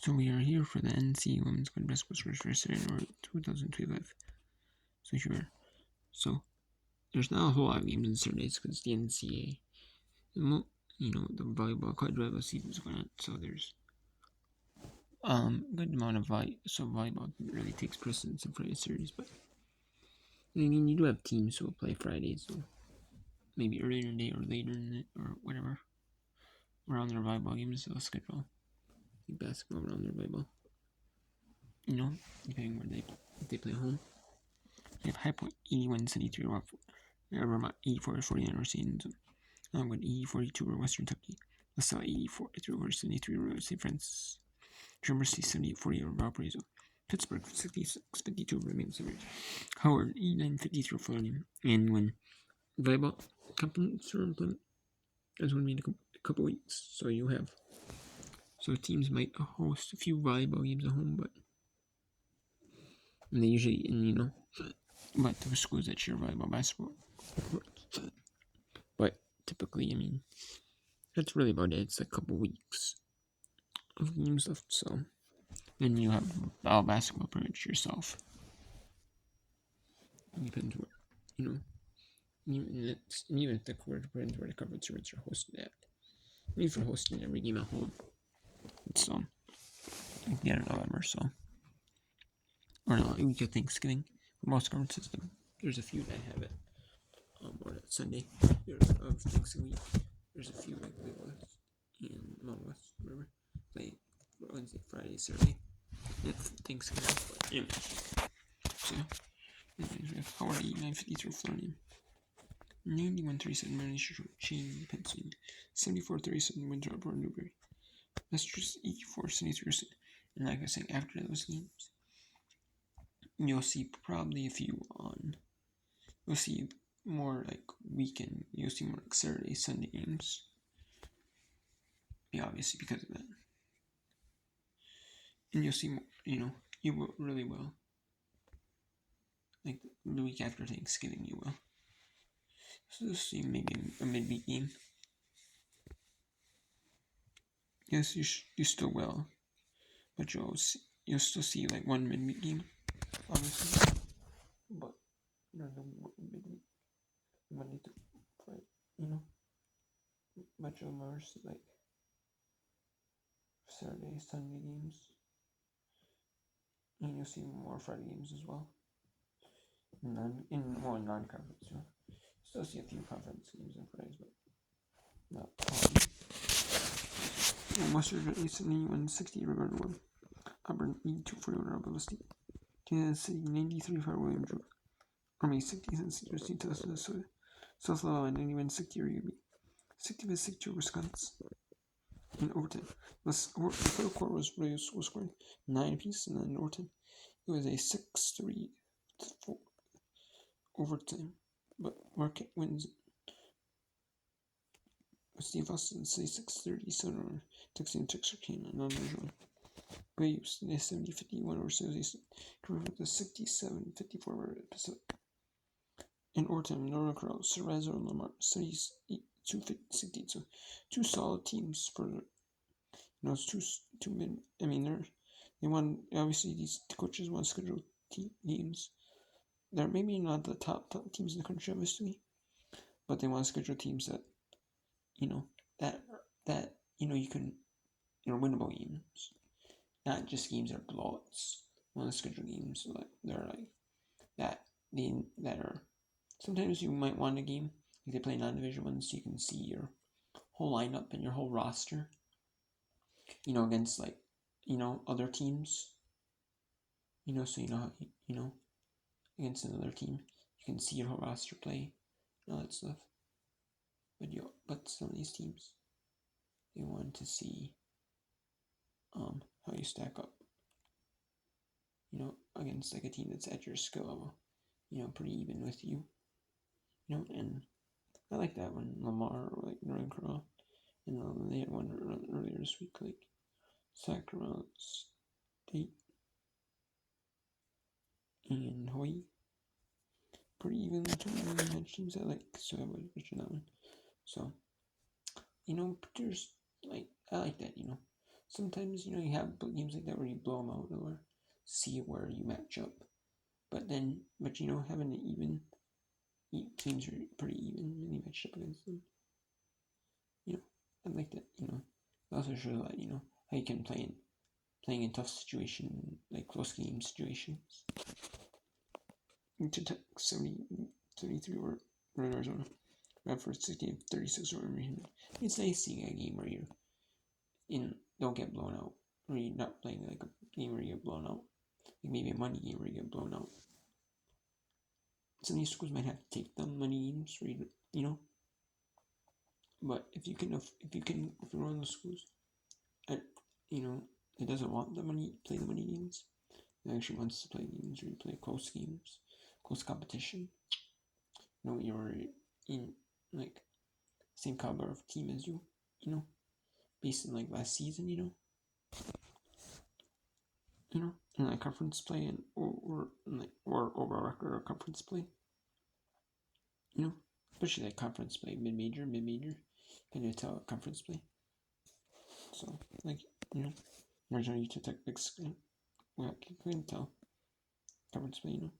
So we are here for the NCAA Women's College Basketball First January 2025. So here, so there's not a whole lot of games on Saturdays because the NCAA, the volleyball college volleyball season is going on. So there's good amount of volleyball really takes precedence in Friday series, but I mean you do have teams who will play Fridays, so maybe earlier in the day or later in the or whatever around their volleyball games they'll schedule basketball around their volleyball. Depending where they play home. They have High Point 81-73 over Vermont 84-49 over St. Longwood 80-42 over Western Kentucky. LaSalle 84-3 over 73 over St. Francis. Mercy 78-40 over Valparaiso. Pittsburgh 66-52 over Maine. Howard 89-53 over Florida. And when volleyball companies are employment, that's going to be in a couple weeks. So teams might host a few volleyball games at home, but they usually, but there are schools that share volleyball, basketball. But typically, that's really about it. It's a couple weeks of games left, so then you have all basketball pretty much yourself. It depends where, even if the court depends where the conference tournaments are hosted at. Maybe for hosting every game at home, it's like the end of November, so. Or no, a week of Thanksgiving. For most conferences, there's a few that have it. Or that Sunday of Thanksgiving. There's a few like Big West and Mountain West, whatever. Play Wednesday, Friday, Saturday. That's Thanksgiving. But anyway. So, we have Howard 89-53 Florida. 91-37 Maryland Chain, Pennsylvania. 74-37 Winthrop or Newberry. Massachusetts 84-73. And like I was saying, after those games, you'll see probably a few you'll see more like weekend, you'll see more like Saturday, Sunday games. Yeah, obviously because of that. And you'll see more, you will really will. Like the week after Thanksgiving, you will. So you'll see maybe a midweek game. Yes, you still will. But you'll still see like one midweek game, obviously. But the midweek Monday to Friday, much of them are like Saturday, Sunday games, and you'll see more Friday games as well. Non-conference, still see a few conference games on Fridays, but not all. Western East 91-60 River Wood. Auburn 82-40 over Alabama State. Kansas City 93-5 William Drew. Army 60-6 University of Minnesota. South Alabama 91-60 over UB. 65-60 over Wisconsin. In overtime, the third quarter was scoring 9 apiece, and then in overtime, it was a 6-3 overtime. But Marquette wins. Steve Austin 66-37 over Texas Texarkana, non-regional. Braves 70-51 over San Jose State, coming with a 67-54 over Pacific. In overtime, Northern Colorado, Cerrazo and Lamar 72-60. So two solid teams for two mid. They want, obviously these coaches want to schedule teams. They're maybe not the top teams in the country, obviously, but they want to schedule teams that you can winnable games, not just games that are blowouts. They want to schedule games so that they're like that are. Sometimes you might want a game if they play non-division ones, so you can see your whole lineup and your whole roster. Against other teams. So against another team, you can see your whole roster play and all that stuff. But some of these teams, they want to see how you stack up. Against like a team that's at your skill level, pretty even with you. And I like that one. Lamar or like Northern Colorado, and they had one earlier this week, like Sacramento State and Hawaii. Pretty even match teams I like, so I would mention that one. So, there's I like that, sometimes you have games like that where you blow them out or see where you match up. But having an even teams are pretty even when you match up against them. I like that. It also shows that how you can playing in tough situations like close game situations. To 73 or Arizona. Radford 36 or it's nice seeing a game where don't get blown out, or you're not playing like a game where you get blown out, like maybe a money game where you get blown out. Some of these schools might have to take the money games where but if you're one of those schools, it doesn't want play the money games. It actually wants to play games where you play close games, close competition. You're in like same caliber of team as you, based on like last season, in like conference play and or over record or conference play, especially like conference play, mid-major, can you tell conference play? So Arizona Utah Tech big screen, well, you can tell conference play,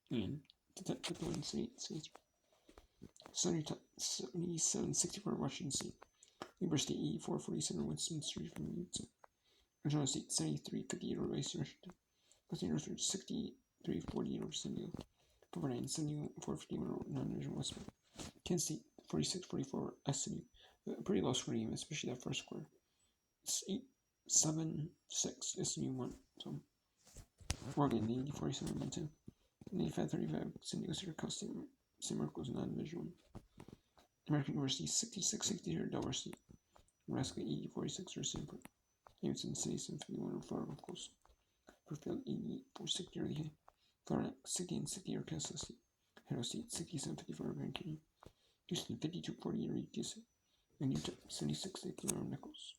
and Tech with the win, 77-64 Washington State. Weber State 84-47 Winston Street from Utah. Arizona State 73-58 over West Washington. Western Northridge 63-48 over San Diego. 449-74-51 over non-division Westman. Kansas State 46-44 SMU. A pretty low scoring game, especially that first quarter. It's 8-7-6 SMU won. So Oregon 80-47 Montana. 95-35 San Diego Syracuse San Marcos non-division 1. American University 66-63 Delaware State. Nebraska 80-46 or Sanford. Davidson 77-51 over Florida Gulf Coast. Brookfield 84-60 early high. Florida 60-60 or Kansas State. Idaho State 67-54 over Grand Canyon. Houston 52-40 or UTSA. And Utah 76-60 over Nichols.